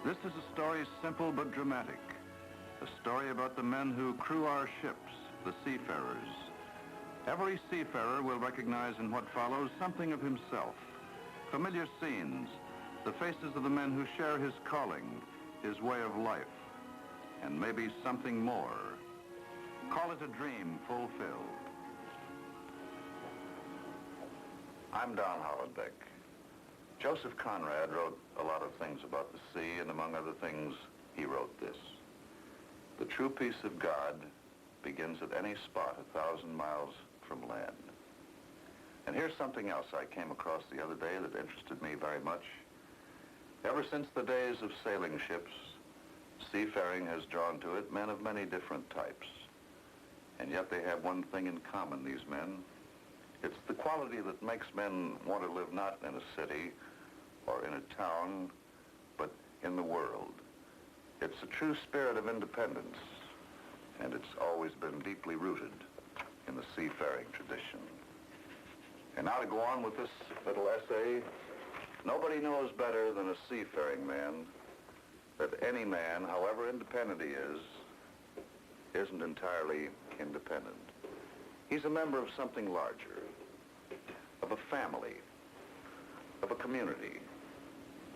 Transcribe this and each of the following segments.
This is a story simple but dramatic. A story about the men who crew our ships, the seafarers. Every seafarer will recognize in what follows something of himself. Familiar scenes, the faces of the men who share his calling, his way of life, and maybe something more. Call it a dream fulfilled. I'm Don Hollenbeck. Joseph Conrad wrote a lot of things about the sea, and among other things, he wrote this. The true peace of God begins at any spot 1,000 miles from land. And here's something else I came across the other day that interested me very much. Ever since the days of sailing ships, seafaring has drawn to it men of many different types. And yet they have one thing in common, these men. It's the quality that makes men want to live not in a city or in a town, but in the world. It's a true spirit of independence, and it's always been deeply rooted in the seafaring tradition. And now to go on with this little essay, nobody knows better than a seafaring man that any man, however independent he is, isn't entirely independent. He's a member of something larger, of a family, of a community,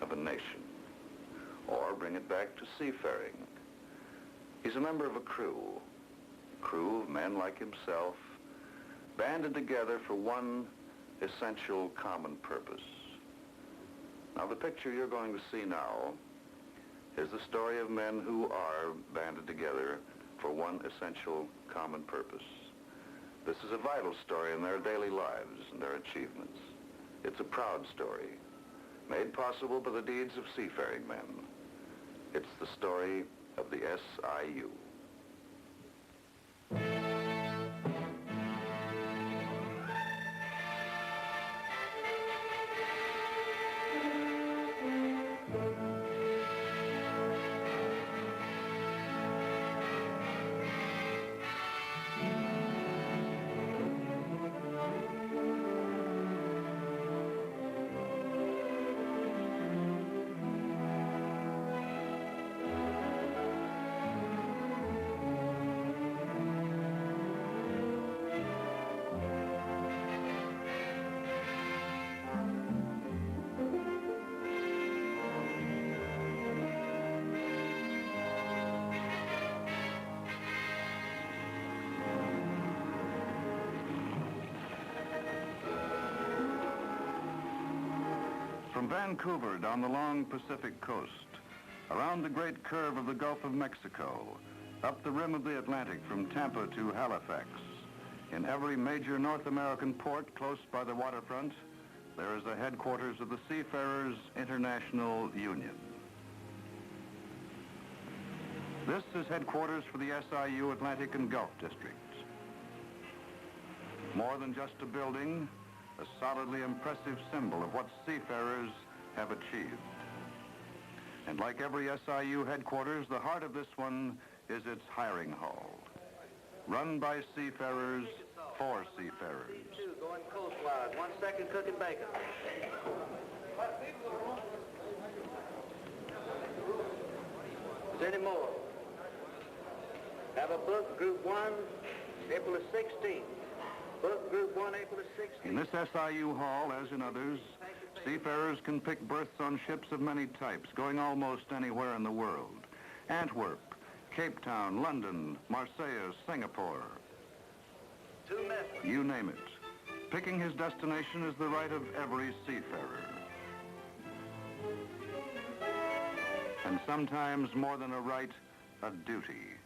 of a nation. Or bring it back to seafaring. He's a member of a crew of men like himself, banded together for one essential common purpose. Now, the picture you're going to see now is the story of men who are banded together for one essential common purpose. This is a vital story in their daily lives and their achievements. It's a proud story, made possible by the deeds of seafaring men. It's the story of the SIU. From Vancouver down the long Pacific coast, around the great curve of the Gulf of Mexico, up the rim of the Atlantic from Tampa to Halifax, in every major North American port close by the waterfront, there is a headquarters of the Seafarers International Union. This is headquarters for the SIU Atlantic and Gulf districts. More than just a building, a solidly impressive symbol of what seafarers have achieved. And like every SIU headquarters, the heart of this one is its hiring hall. Run by seafarers, for seafarers. Going coastwise, 1 second cooking bacon. Is there any more? Have a book, Group 1, April the 16th. Book Group 1, April the 16th. In this SIU hall, as in others, seafarers can pick berths on ships of many types, going almost anywhere in the world. Antwerp, Cape Town, London, Marseille, Singapore. 2 methods. You name it. Picking his destination is the right of every seafarer. And sometimes more than a right, a duty.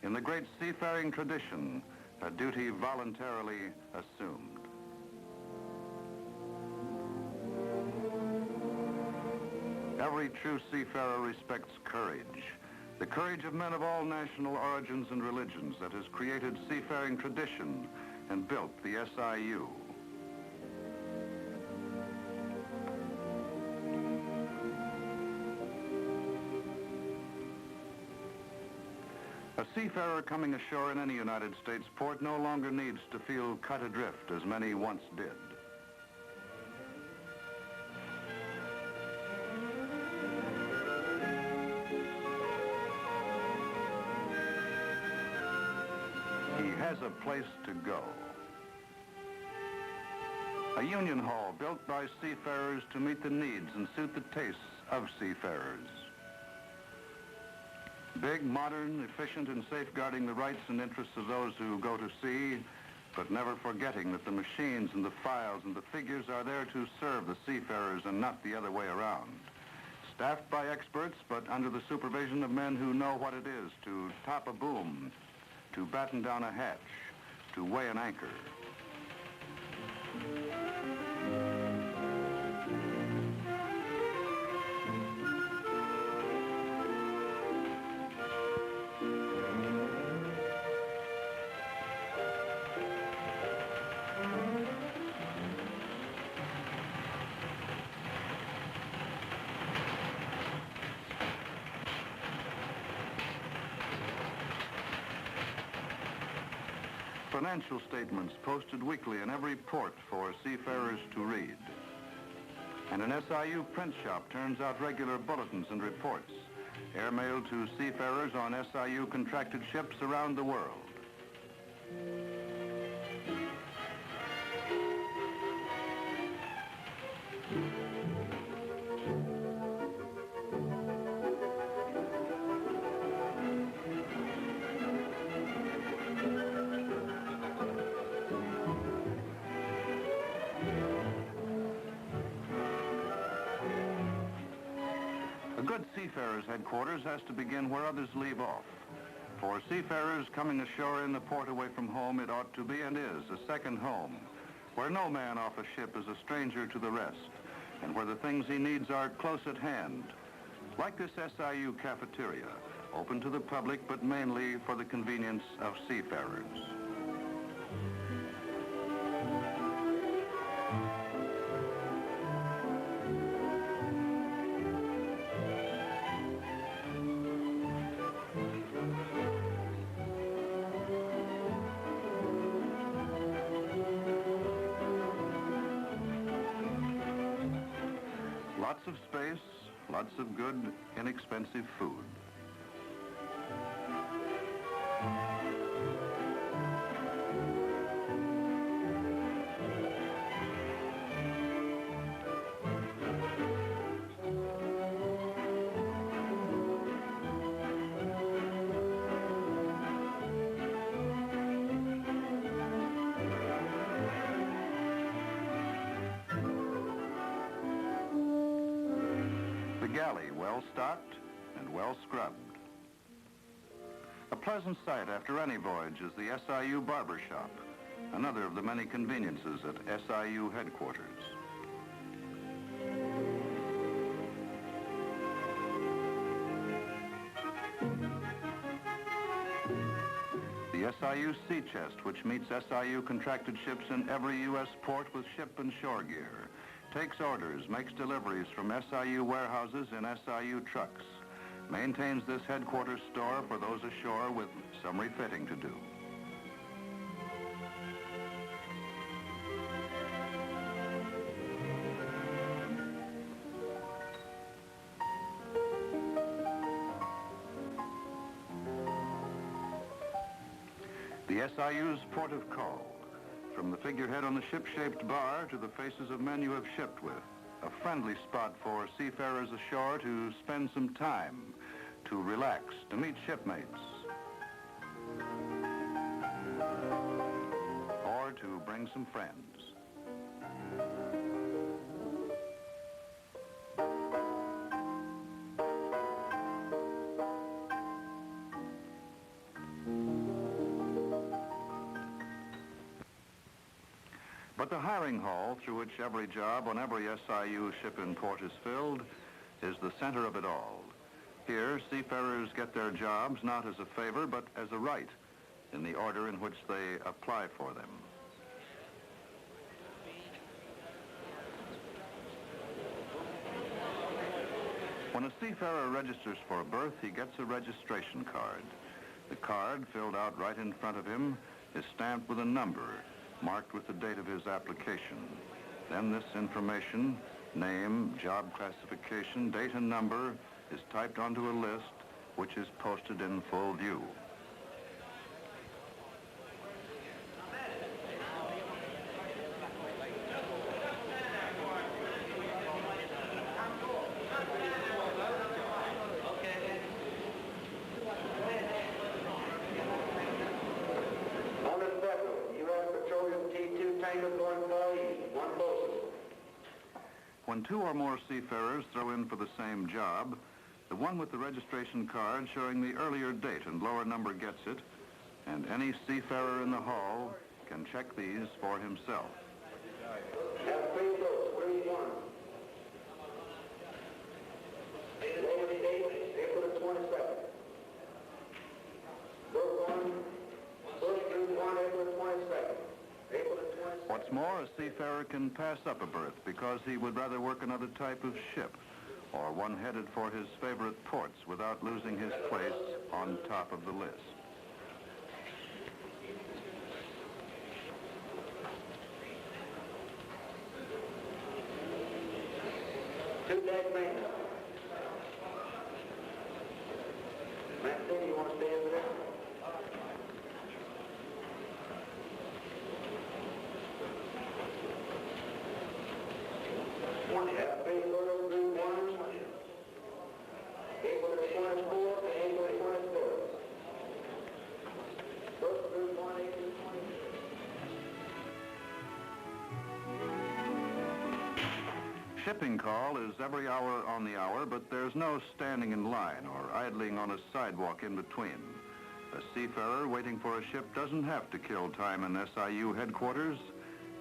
In the great seafaring tradition, a duty voluntarily assumed. Every true seafarer respects courage. The courage of men of all national origins and religions that has created seafaring tradition and built the SIU. A seafarer coming ashore in any United States port no longer needs to feel cut adrift as many once did. has a place to go. A union hall built by seafarers to meet the needs and suit the tastes of seafarers. Big, modern, efficient, and safeguarding the rights and interests of those who go to sea, but never forgetting that the machines and the files and the figures are there to serve the seafarers and not the other way around. Staffed by experts, but under the supervision of men who know what it is to top a boom, to batten down a hatch, to weigh an anchor. Financial statements posted weekly in every port for seafarers to read. And an SIU print shop turns out regular bulletins and reports, airmailed to seafarers on SIU contracted ships around the world. A good seafarers' headquarters has to begin where others leave off. For seafarers coming ashore in the port away from home, it ought to be and is a second home, where no man off a ship is a stranger to the rest, and where the things he needs are close at hand. Like this SIU cafeteria, open to the public but mainly for the convenience of seafarers. Lots of space, lots of good, inexpensive food. The galley well stocked and well scrubbed. A pleasant sight after any voyage is the SIU barber shop, another of the many conveniences at SIU headquarters. The SIU Sea Chest, which meets SIU contracted ships in every U.S. port with ship and shore gear, takes orders, makes deliveries from SIU warehouses in SIU trucks, maintains this headquarters store for those ashore with some refitting to do. The SIU's port of call, from the figurehead on the ship-shaped bar to the faces of men you have shipped with, a friendly spot for seafarers ashore to spend some time, to relax, to meet shipmates, or to bring some friends. But the hiring hall, through which every job on every SIU ship in port is filled, is the center of it all. Here, seafarers get their jobs not as a favor, but as a right, in the order in which they apply for them. When a seafarer registers for a berth, he gets a registration card. The card, filled out right in front of him, is stamped with a number, marked with the date of his application. Then this information, name, job classification, date and number, is typed onto a list which is posted in full view. when two or more seafarers throw in for the same job, the one with the registration card showing the earlier date and lower number gets it, and any seafarer in the hall can check these for himself. Have 3 votes, 3-1. Labor Day, April the 22nd. Book Group 1, April the 22nd. April the 22nd. What's more, a seafarer can pass up a berth because he would rather work another type of ship, or one headed for his favorite ports without losing his place on top of the list. Two deck men. Maxine, you want to stay over there? Have 3 votes, 3-1. April the 24th and April the 23rd. Book Group 1, April the 23rd. Shipping call is every hour on the hour, but there's no standing in line or idling on a sidewalk in between. A seafarer waiting for a ship doesn't have to kill time in SIU headquarters.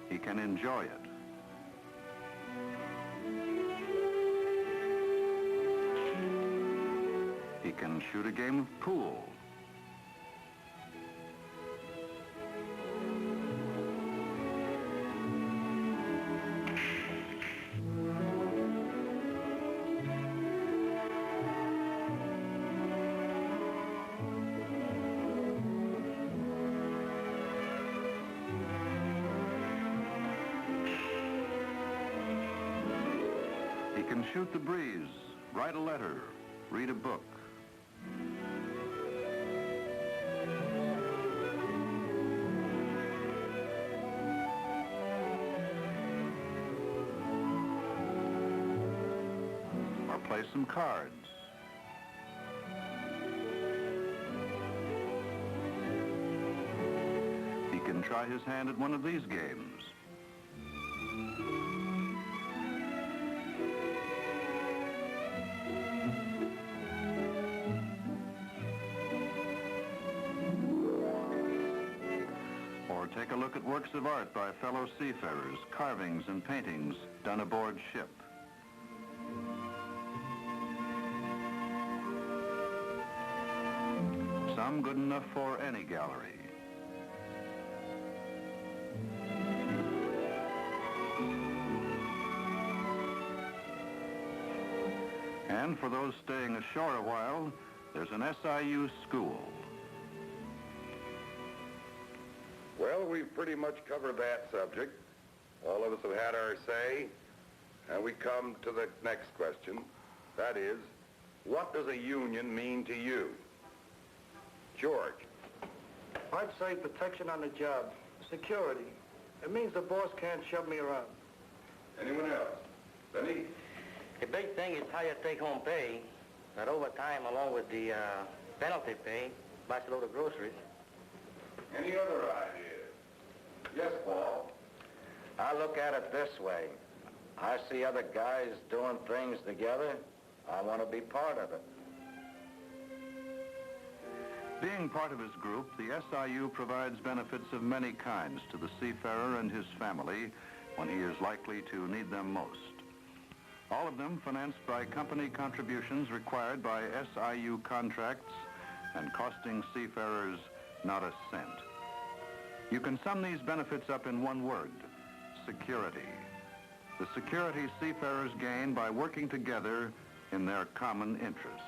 He can enjoy it. He can shoot a game of pool. He can shoot the breeze, write a letter, read a book. Or play some cards. He can try his hand at one of these games. Or take a look at works of art by fellow seafarers, carvings and paintings done aboard ship. Some good enough for any gallery. And for those staying ashore a while, there's an SIU school. Well, we've pretty much covered that subject. All of us have had our say, and we come to the next question. That is, what does a union mean to you? George. I'd say protection on the job, security. It means the boss can't shove me around. Anyone else? Benny? The big thing is higher take-home pay, that overtime along with the penalty pay buys a load of groceries. Any other ideas? Yes, Paul. I look at it this way. I see other guys doing things together. I want to be part of it. Being part of his group, the SIU provides benefits of many kinds to the seafarer and his family when he is likely to need them most. All of them financed by company contributions required by SIU contracts and costing seafarers not a cent. You can sum these benefits up in one word: security. The security seafarers gain by working together in their common interests.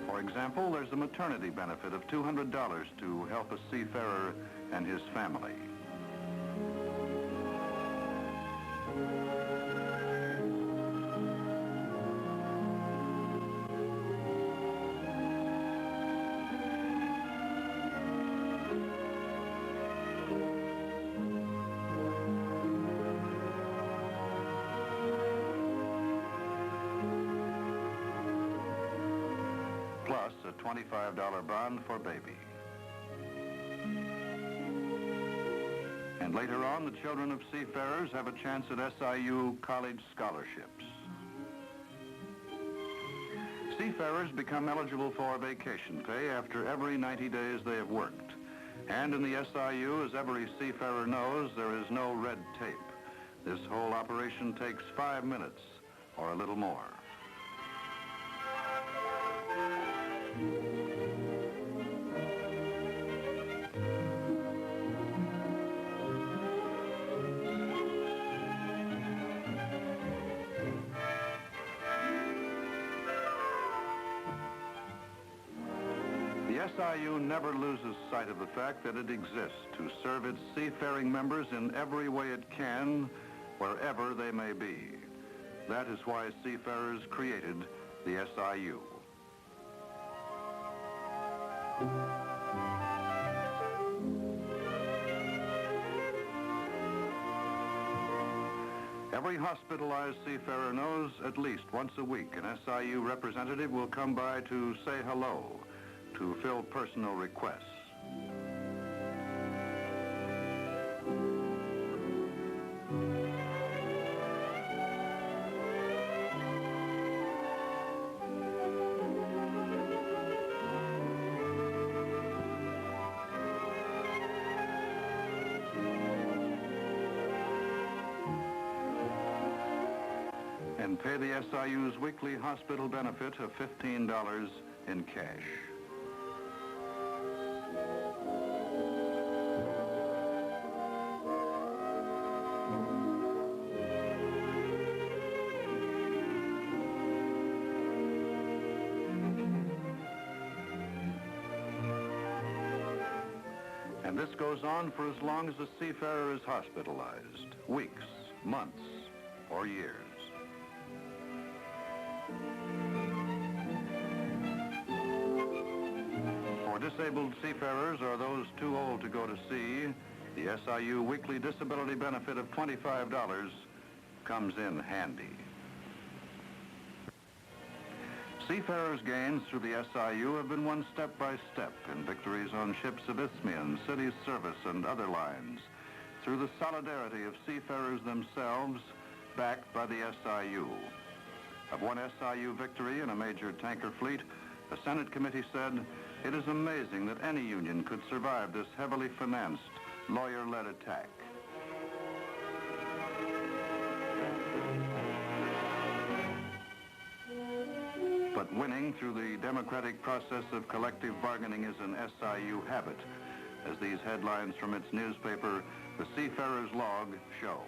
For example, there's a maternity benefit of $200 to help a seafarer and his family. $25 bond for baby. And later on, the children of seafarers have a chance at SIU college scholarships. Seafarers become eligible for vacation pay after every 90 days they have worked. And in the SIU, as every seafarer knows, there is no red tape. This whole operation takes 5 minutes or a little more. The SIU never loses sight of the fact that it exists to serve its seafaring members in every way it can, wherever they may be. That is why Seafarers created the SIU. Every hospitalized seafarer knows at least once a week an SIU representative will come by to say hello, to fill personal requests. And pay the SIU's weekly hospital benefit of $15 in cash. And this goes on for as long as the seafarer is hospitalized, weeks, months, or years. For disabled seafarers or those too old to go to sea, the SIU weekly disability benefit of $25 comes in handy. Seafarers' gains through the SIU have been won step by step in victories on ships of Isthmian, Cities Service, and other lines, through the solidarity of seafarers themselves, backed by the SIU. Of one SIU victory in a major tanker fleet, the Senate committee said, "It is amazing that any union could survive this heavily financed, lawyer-led attack." But winning through the democratic process of collective bargaining is an SIU habit, as these headlines from its newspaper, The Seafarers' Log, show.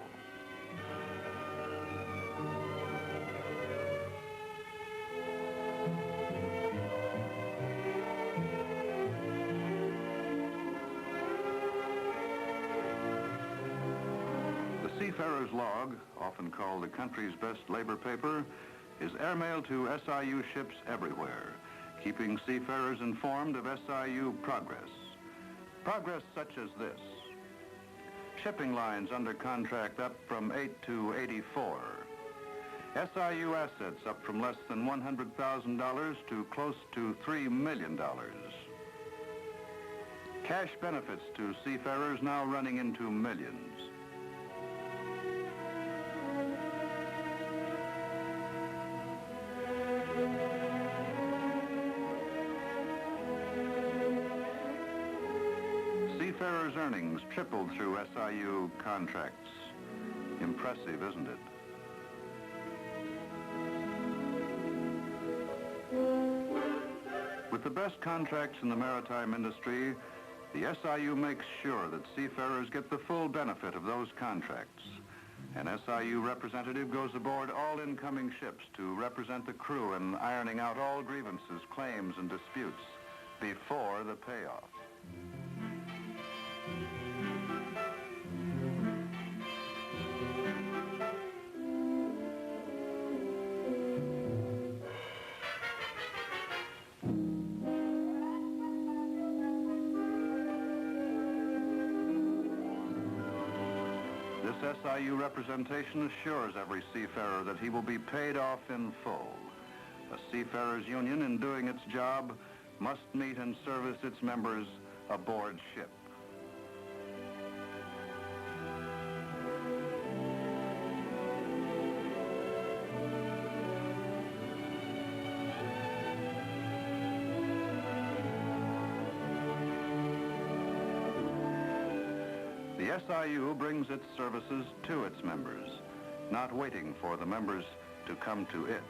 The Seafarers' Log, often called the country's best labor paper, is airmailed to SIU ships everywhere, keeping seafarers informed of SIU progress. Progress such as this: shipping lines under contract up from 8 to 84. SIU assets up from less than $100,000 to close to $3 million. Cash benefits to seafarers now running into millions. Seafarers' earnings tripled through SIU contracts. Impressive, isn't it? With the best contracts in the maritime industry, the SIU makes sure that seafarers get the full benefit of those contracts. An SIU representative goes aboard all incoming ships to represent the crew in ironing out all grievances, claims, and disputes before the payoff. This SIU representation assures every seafarer that he will be paid off in full. A seafarers' union, in doing its job, must meet and service its members aboard ship. The SIU brings its services to its members, not waiting for the members to come to it.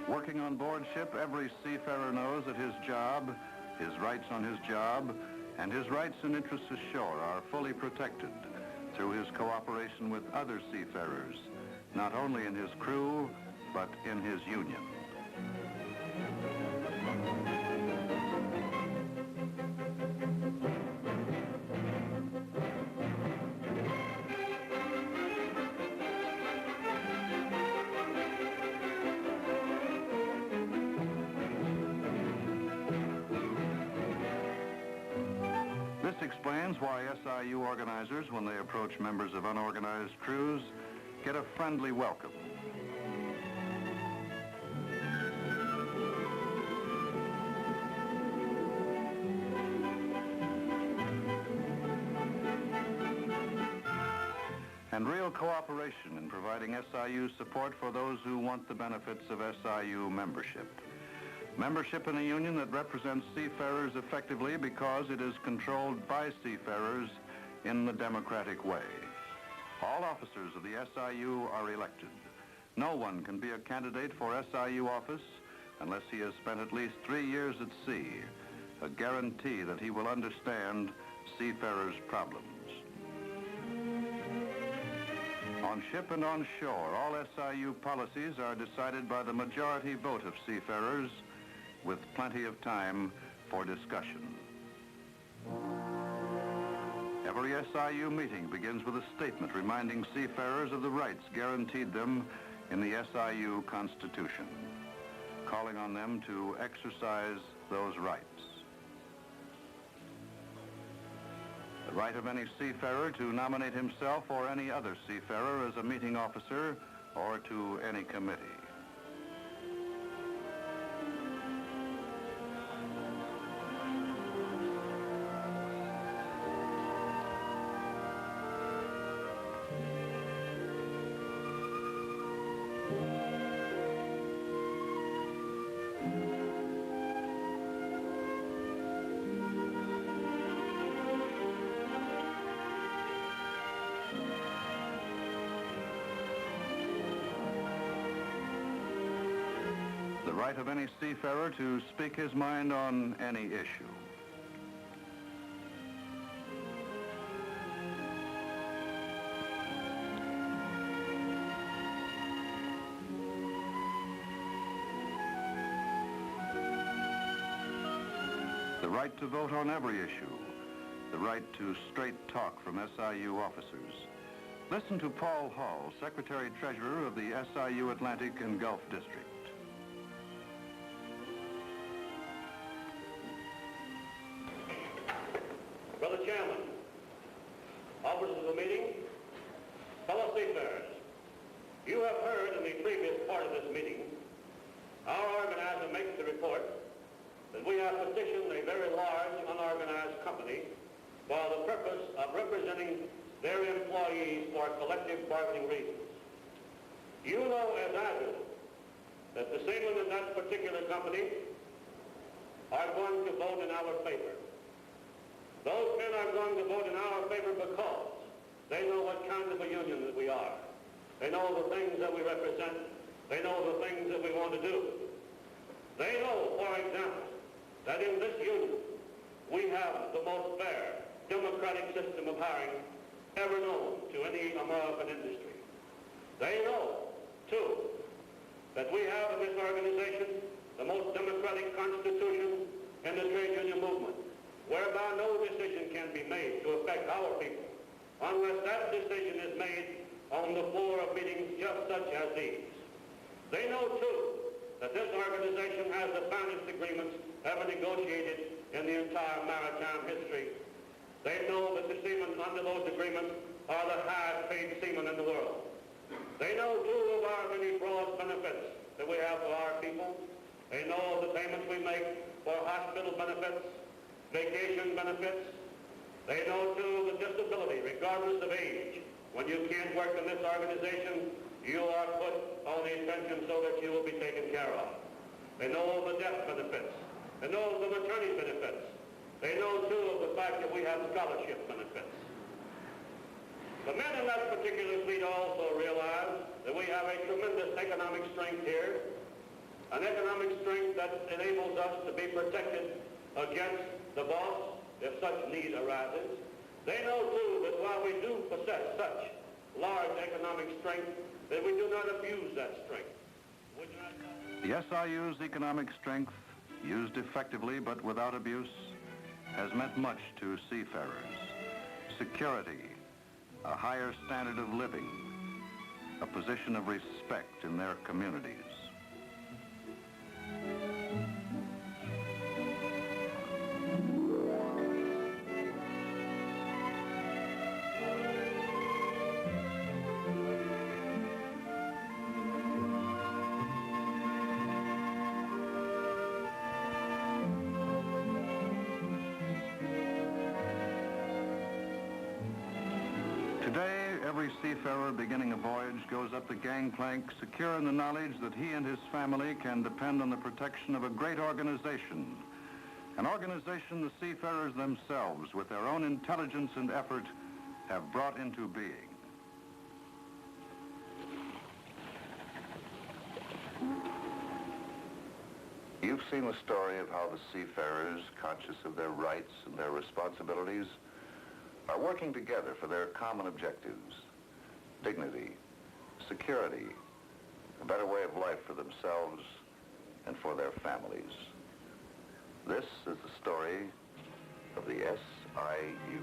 Working on board ship, every seafarer knows that his job, his rights on his job, and his rights and interests ashore are fully protected through his cooperation with other seafarers, not only in his crew, but in his union. This explains why SIU organizers, when they approach members of unorganized crews, get a friendly welcome. And real cooperation in providing SIU support for those who want the benefits of SIU membership. Membership in a union that represents seafarers effectively because it is controlled by seafarers in the democratic way. All officers of the SIU are elected. No one can be a candidate for SIU office unless he has spent at least 3 years at sea, a guarantee that he will understand seafarers' problems. On ship and on shore, all SIU policies are decided by the majority vote of seafarers, with plenty of time for discussion. Every SIU meeting begins with a statement reminding seafarers of the rights guaranteed them in the SIU Constitution, calling on them to exercise those rights. The right of any seafarer to nominate himself or any other seafarer as a meeting officer or to any committee. The right of any seafarer to speak his mind on any issue. The right to vote on every issue. The right to straight talk from SIU officers. Listen to Paul Hall, Secretary-Treasurer of the SIU Atlantic and Gulf District. Brother Chairman, officers of the meeting, fellow seafarers, you have heard in the previous part of this meeting, our organizer makes the report that we have petitioned a very large unorganized company for the purpose of representing their employees for collective bargaining reasons. You know as I do that the seamen in that particular company are going to vote in our favor. Those men are going to vote in our favor because they know what kind of a union that we are. They know the things that we represent. They know the things that we want to do. They know, for example, that in this union we have the most fair, democratic system of hiring ever known to any American industry. They know, too, that we have in this organization the most democratic constitution in the trade union movement, whereby no decision can be made to affect our people unless that decision is made on the floor of meetings just such as these. They know, too, that this organization has the finest agreements ever negotiated in the entire maritime history. They know that the seamen under those agreements are the highest paid seamen in the world. They know, too, of our many broad benefits that we have for our people. They know of the payments we make for hospital benefits, vacation benefits. They know, too, of the disability, regardless of age. When you can't work in this organization, you are put on a pension so that you will be taken care of. They know of the death benefits. They know of the maternity benefits. They know, too, of the fact that we have scholarship benefits. The men in that particular fleet also realize that we have a tremendous economic strength here, an economic strength that enables us to be protected against the boss if such need arises. They know, too, that while we do possess such large economic strength, that we do not abuse that strength. The SIU's economic strength, used effectively but without abuse, has meant much to seafarers. Security, a higher standard of living, a position of respect in their communities. Today, every seafarer beginning a voyage goes up the gangplank secure in the knowledge that he and his family can depend on the protection of a great organization. An organization the seafarers themselves, with their own intelligence and effort, have brought into being. You've seen the story of how the seafarers, conscious of their rights and their responsibilities, are working together for their common objectives: dignity, security, a better way of life for themselves and for their families. This is the story of the SIU.